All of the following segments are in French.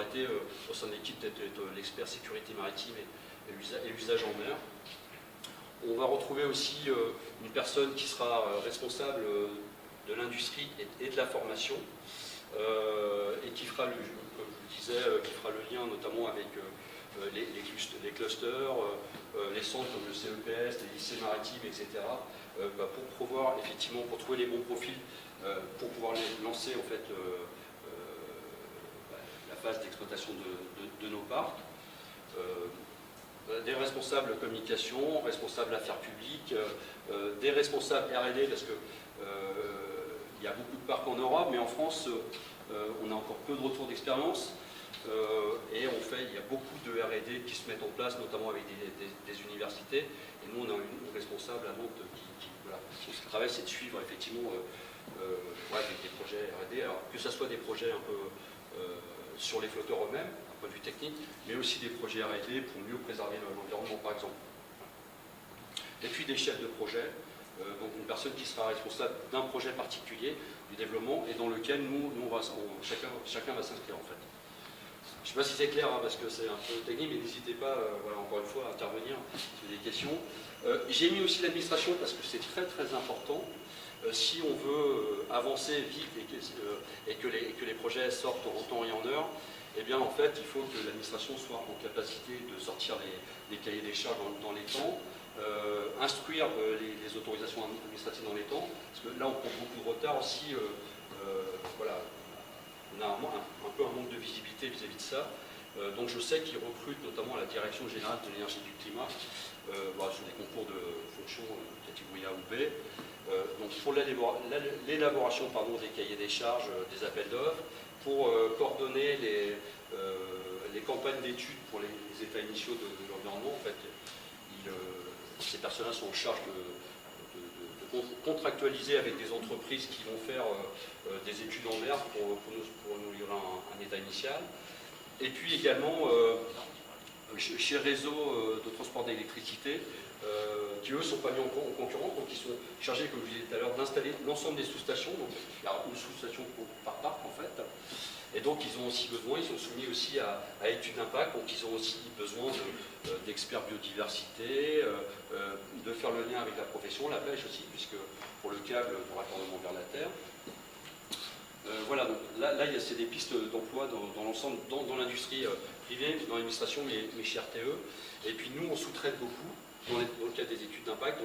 été au sein de l'équipe d'être l'expert sécurité maritime et usage en mer. On va retrouver aussi une personne qui sera responsable de l'industrie et de la formation et qui fera, comme je le disais, qui fera le lien notamment avec les clusters, les centres comme le CEPS, les lycées maritimes, etc. Pour pouvoir effectivement, pour trouver les bons profils, pour pouvoir les lancer en fait la phase d'exploitation de nos parcs. Des responsables communication, responsables affaires publiques, des responsables R&D, parce que il y a beaucoup de parcs en Europe, mais en France, on a encore peu de retours d'expérience. Et il y a beaucoup de R&D qui se mettent en place, notamment avec des universités. Et nous, on a une responsable à Nantes voilà, son travail, c'est de suivre effectivement des projets R&D, alors que ce soit des projets un peu sur les flotteurs eux-mêmes, d'un point de vue technique, mais aussi des projets R&D pour mieux préserver l'environnement, par exemple. Et puis des chefs de projet, donc une personne qui sera responsable d'un projet particulier du développement et dans lequel chacun va s'inscrire en fait. Je ne sais pas si c'est clair, hein, parce que c'est un peu technique, mais n'hésitez pas, voilà, encore une fois, à intervenir sur des questions. J'ai mis aussi l'administration parce que c'est très très important. Si on veut avancer vite et que les projets sortent en temps et en heure, eh bien en fait il faut que l'administration soit en capacité de sortir les cahiers des charges dans les temps, instruire les autorisations administratives dans les temps, parce que là on prend beaucoup de retard aussi, voilà, on a un peu un manque de visibilité vis-à-vis de ça. Donc je sais qu'ils recrutent notamment à la Direction Générale de l'Énergie et du Climat sur des concours de fonction catégorie A ou B. Donc pour l'élaboration des cahiers des charges, des appels d'offres, pour coordonner les campagnes d'études pour les états initiaux de l'environnement. En fait, ces personnes-là sont en charge de contractualiser avec des entreprises qui vont faire des études en mer pour nous livrer un état initial. Et puis également chez Réseau de transport d'électricité, qui eux ne sont pas mis en concurrence, donc ils sont chargés, comme je vous disais tout à l'heure, d'installer l'ensemble des sous-stations. Donc il y a une sous-station par parc en fait. Et donc ils ont aussi besoin, ils sont soumis aussi à études d'impact, donc ils ont aussi besoin d'experts biodiversité, de faire le lien avec la profession, la pêche aussi, puisque pour le câble de raccordement vers la terre. Voilà, donc là c'est des pistes d'emploi dans l'ensemble, dans l'industrie privée, dans l'administration, mais chez RTE. Et puis nous, on sous-traite beaucoup dans le cadre des études d'impact,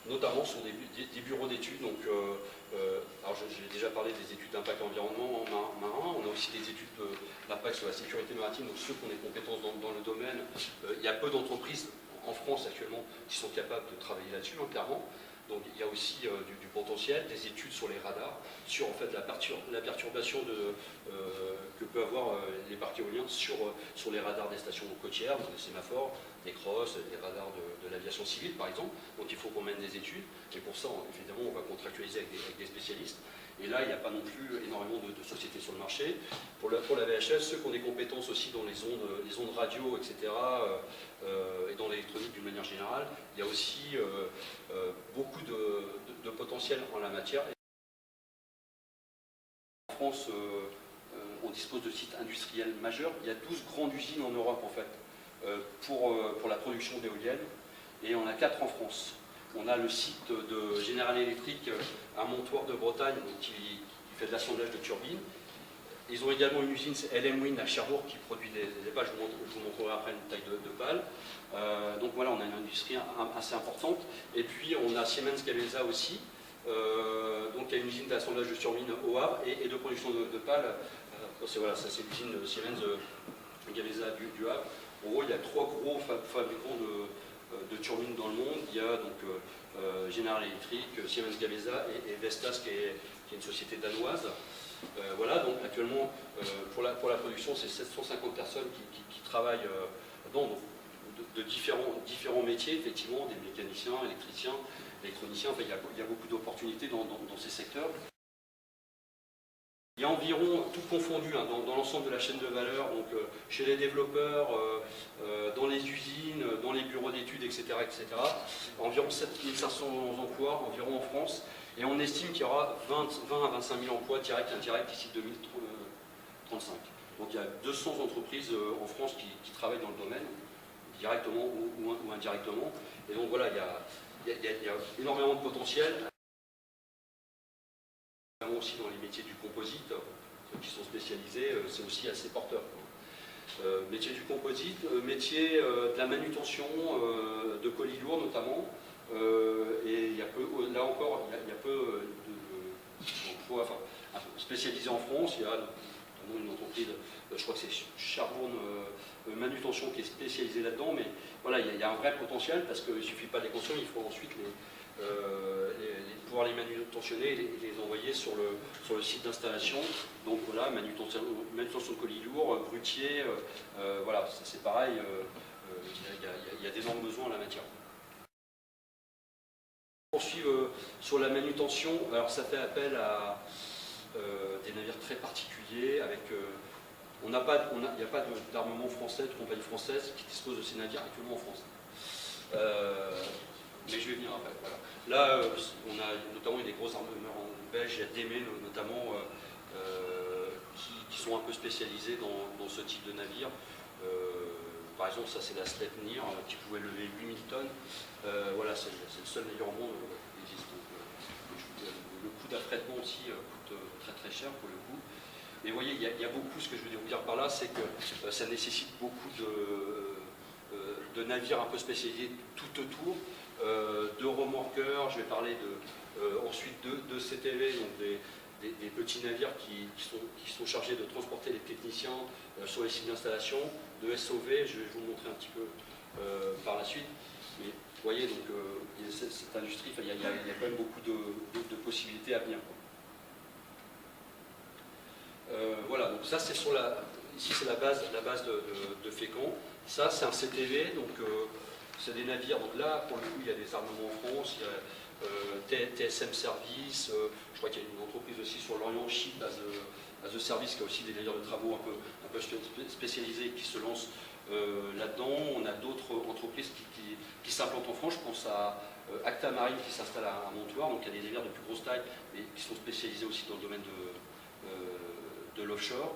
notamment sur des bureaux d'études. Alors j'ai déjà parlé des études d'impact environnement marin, on a aussi des études d'impact sur la sécurité maritime, donc ceux qui ont des compétences dans le domaine. Il y a peu d'entreprises en France actuellement qui sont capables de travailler là-dessus, hein, clairement. Donc il y a aussi du potentiel, des études sur les radars, sur en fait, la perturbation que peut avoir les parcs éoliens sur les radars des stations côtières, donc les sémaphores, les crosses, les radars de l'aviation civile par exemple. Donc il faut qu'on mène des études, et pour ça évidemment on va contractualiser avec des spécialistes. Et là il n'y a pas non plus énormément de sociétés sur le marché. Pour la VHF, ceux qui ont des compétences aussi dans les ondes radio, etc., et dans l'électronique d'une manière générale, il y a aussi beaucoup de potentiel en la matière. En France, on dispose de sites industriels majeurs. Il y a 12 grandes usines en Europe en fait, pour la production d'éoliennes, et on a 4 en France. On a le site de General Electric à Montoire de Bretagne, qui fait de l'assemblage de turbines. Ils ont également une usine, LM Wind à Cherbourg, qui produit des pales. Je vous montrerai après une taille de pales. Donc voilà, on a une industrie assez importante. Et puis on a Siemens Gamesa aussi, donc il y a une usine d'assemblage de turbines au Havre et de production de pales. Voilà, ça c'est l'usine de Siemens Gamesa du Havre. En gros, il y a 3 gros fabricants de turbines dans le monde. Il y a donc General Electric, Siemens Gamesa et Vestas, qui est une société danoise. Voilà, donc actuellement, pour la production, c'est 750 personnes qui travaillent de différents métiers, effectivement, des mécaniciens, électriciens, électroniciens. Enfin, il y a beaucoup d'opportunités dans ces secteurs. Il y a environ, tout confondu, hein, dans l'ensemble de la chaîne de valeur, donc chez les développeurs, dans les usines, dans les bureaux d'études, etc., environ 7500 emplois environ en France. Et on estime qu'il y aura 20 à 25 000 emplois directs et indirects d'ici 2035. Donc il y a 200 entreprises en France qui travaillent dans le domaine, directement ou indirectement. Et donc voilà, il y a énormément de potentiel. Aussi dans les métiers du composite, ceux qui sont spécialisés, c'est aussi assez porteur. Métier du composite, métier de la manutention de colis lourds notamment, et il y a peu, là encore, il y a peu d'emplois spécialisés en France. Il y a notamment une entreprise, je crois que c'est Charbon Manutention qui est spécialisée là-dedans, mais voilà, il y a un vrai potentiel parce qu'il ne suffit pas de les construire, il faut ensuite pouvoir les manutentionner et les envoyer sur le site d'installation. Donc voilà, manutention de colis lourds, brutier, voilà, c'est pareil, il y a d'énormes besoins en la matière. On poursuit sur la manutention, alors ça fait appel à des navires très particuliers avec... il n'y a pas d'armement français, de compagnie française qui dispose de ces navires actuellement en France. Mais je vais venir après. Voilà. Là, on a notamment des gros armements belges, il y a DEME notamment, qui sont un peu spécialisés dans ce type de navire. Par exemple, ça c'est la Sleipnir qui pouvait lever 8000 tonnes. Voilà, c'est le seul navire au monde qui existe. Donc, le coût d'affrètement aussi coûte très très cher pour le coup. Mais vous voyez, il y a beaucoup, ce que je veux vous dire par là, c'est que ça nécessite beaucoup de navires un peu spécialisés tout autour, de remorqueurs, je vais parler ensuite de CTV, donc des petits navires qui sont chargés de transporter les techniciens sur les sites d'installation, de SOV, je vais vous le montrer un petit peu par la suite. Mais vous voyez, donc, cette industrie, il y a quand même beaucoup de possibilités à venir. Voilà, donc ça c'est ici c'est la base de Fécamp. Ça c'est un CTV, donc c'est des navires. Donc là pour le coup il y a des armements en France, il y a TSM Service, je crois qu'il y a une entreprise aussi sur l'Orient, Ship as a Service, qui a aussi des navires de travaux un peu spécialisés qui se lancent là-dedans. On a d'autres entreprises qui s'implantent en France. Je pense à Acta Marine qui s'installe à Montoire, donc il y a des navires de plus grosse taille mais qui sont spécialisés aussi dans le domaine de l'offshore.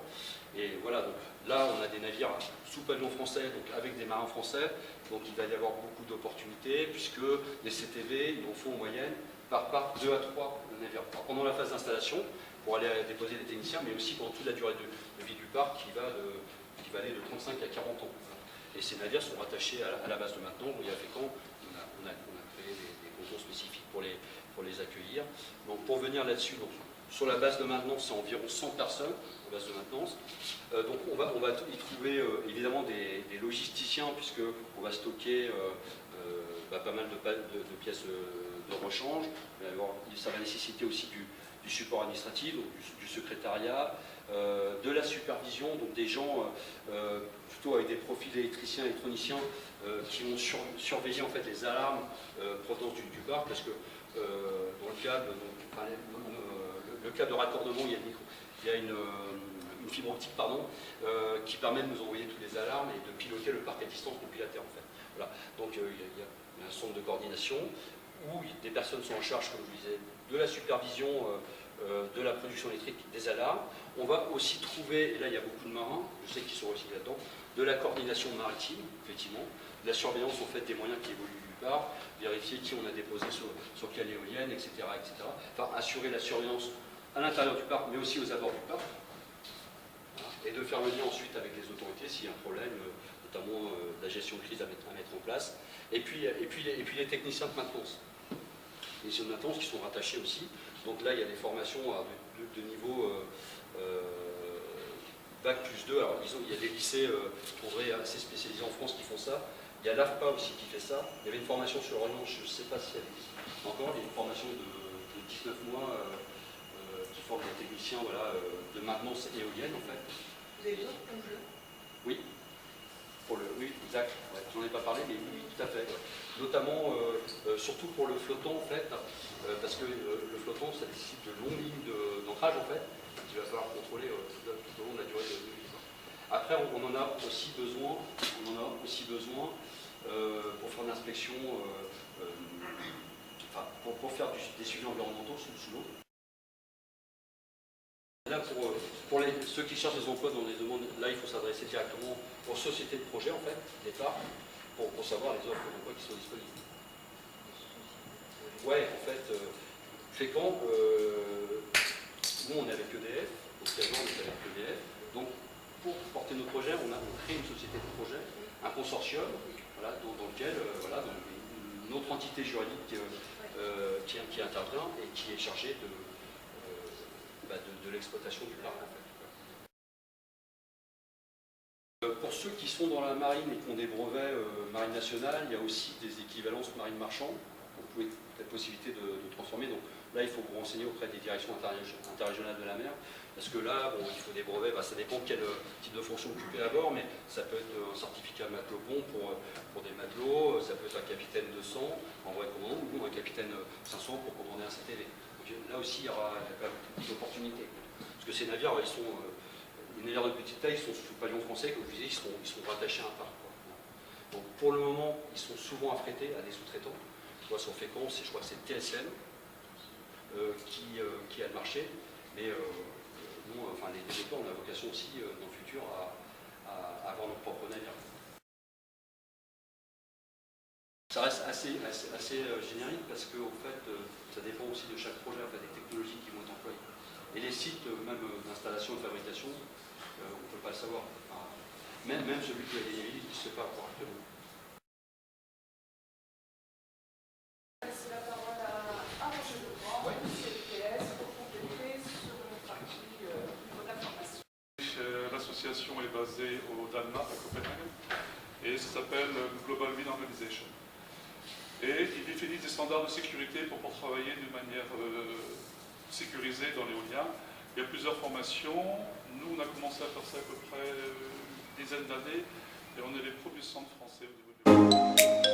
Et voilà, donc là on a des navires sous pavillon français, donc avec des marins français, donc il va y avoir beaucoup d'opportunités, puisque les CTV, ils en font en moyenne par 2 à 3 navires. Alors, pendant la phase d'installation, pour aller déposer des techniciens, mais aussi pendant toute la durée de vie du parc qui va aller de 35 à 40 ans. Et ces navires sont rattachés à la base de maintenance. Il y a Fécamp, on a créé des cantons spécifiques pour les accueillir. Donc pour venir là-dessus, sur la base de maintenance, c'est environ 100 personnes en base de maintenance. Donc on va y trouver évidemment des logisticiens, puisqu'on va stocker pas mal de pièces de rechange. Alors, ça va nécessiter aussi du support administratif, donc du secrétariat, de la supervision, donc des gens plutôt avec des profils d'électriciens, électroniciens qui vont surveiller en fait les alarmes provenant du parc, parce que dans le câble, le câble de raccordement, il y a une fibre optique qui permet de nous envoyer toutes les alarmes et de piloter le parc à distance depuis la Terre en fait. Voilà. Donc il y a un centre de coordination où des personnes sont en charge, comme je vous disais, de la supervision de la production électrique des alarmes. On va aussi trouver, et là il y a beaucoup de marins, je sais qu'ils sont aussi là-dedans, de la coordination maritime, effectivement, de la surveillance en fait des moyens qui évoluent du parc, vérifier qui on a déposé sur quelle éolienne, etc., etc. Enfin, assurer la surveillance à l'intérieur du parc, mais aussi aux abords du parc, voilà. Et de faire le lien ensuite avec les autorités s'il y a un problème, notamment la gestion de crise à mettre en place. Et puis les techniciens de maintenance. Les techniciens de maintenance qui sont rattachés aussi. Donc là, il y a des formations de niveau Bac plus 2. Alors, il y a des lycées assez spécialisés en France qui font ça. Il y a l'AFPA aussi qui fait ça. Il y avait une formation sur l'Orient, je ne sais pas si elle existe encore. Il y a une formation de 19 mois qui forme des techniciens de maintenance éolienne en fait. Vous avez d'autres enjeux? Oui. Oui, exact. Ouais, j'en ai pas parlé, mais oui, tout à fait. Ouais. Notamment, surtout pour le flottant, en fait, parce que le flottant, ça nécessite de longues lignes d'ancrage, en fait, qu'il va falloir contrôler tout au long de la durée de vie. Après, on en a aussi besoin pour faire l'inspection, pour faire des suivis environnementaux sous l'eau. Là, pour ceux qui cherchent des emplois dans les demandes, là, il faut s'adresser directement aux sociétés de projet, en fait, départ, pour savoir les offres d'emploi qui sont disponibles. Ouais, en fait, Fécamp, nous, on est avec EDF, officiellement, on est avec EDF. Donc, pour porter nos projets, on a créé une société de projet, un consortium, voilà, dans lequel, voilà, donc, une autre entité juridique qui intervient et qui est chargée de l'exploitation du parc, en fait. Pour ceux qui sont dans la marine et qui ont des brevets marine nationale, il y a aussi des équivalences marine marchand. Vous pouvez la possibilité de transformer. Donc là, il faut vous renseigner auprès des directions interrégionales de la mer. Parce que là, bon, il faut des brevets, ça dépend quel type de fonction occupée à bord, mais ça peut être un certificat matelot-pont pour des matelots, ça peut être un capitaine 200 en vrai commande, ou un capitaine 500 pour commander un CTV. Donc là aussi, il y aura quand même beaucoup d'opportunités. Parce que ces navires, ils sont... les navires de petite taille sont sous pavillon français, comme je vous disais, ils sont rattachés à un parc. Donc pour le moment, ils sont souvent affrétés à des sous-traitants. Sur Fécamp, je crois que c'est TSM qui a le marché, mais nous, enfin, les développeurs, on a vocation aussi dans le futur à avoir nos propres navires. Ça reste assez générique parce que en fait, ça dépend aussi de chaque projet, enfin, des technologies qui vont être employées. Et les sites, même d'installation et de fabrication, on ne peut pas le savoir. Enfin, même celui qui a des il ne sait pas encore actuellement. L'association est basée au Danemark, à Copenhague, et ça s'appelle Global Wind Organization. Et ils définissent des standards de sécurité pour pouvoir travailler de manière sécurisée dans l'éolien. Il y a plusieurs formations. Nous, on a commencé à faire ça à peu près une dizaine d'années, et on est les premiers centres français au niveau de l'éolien.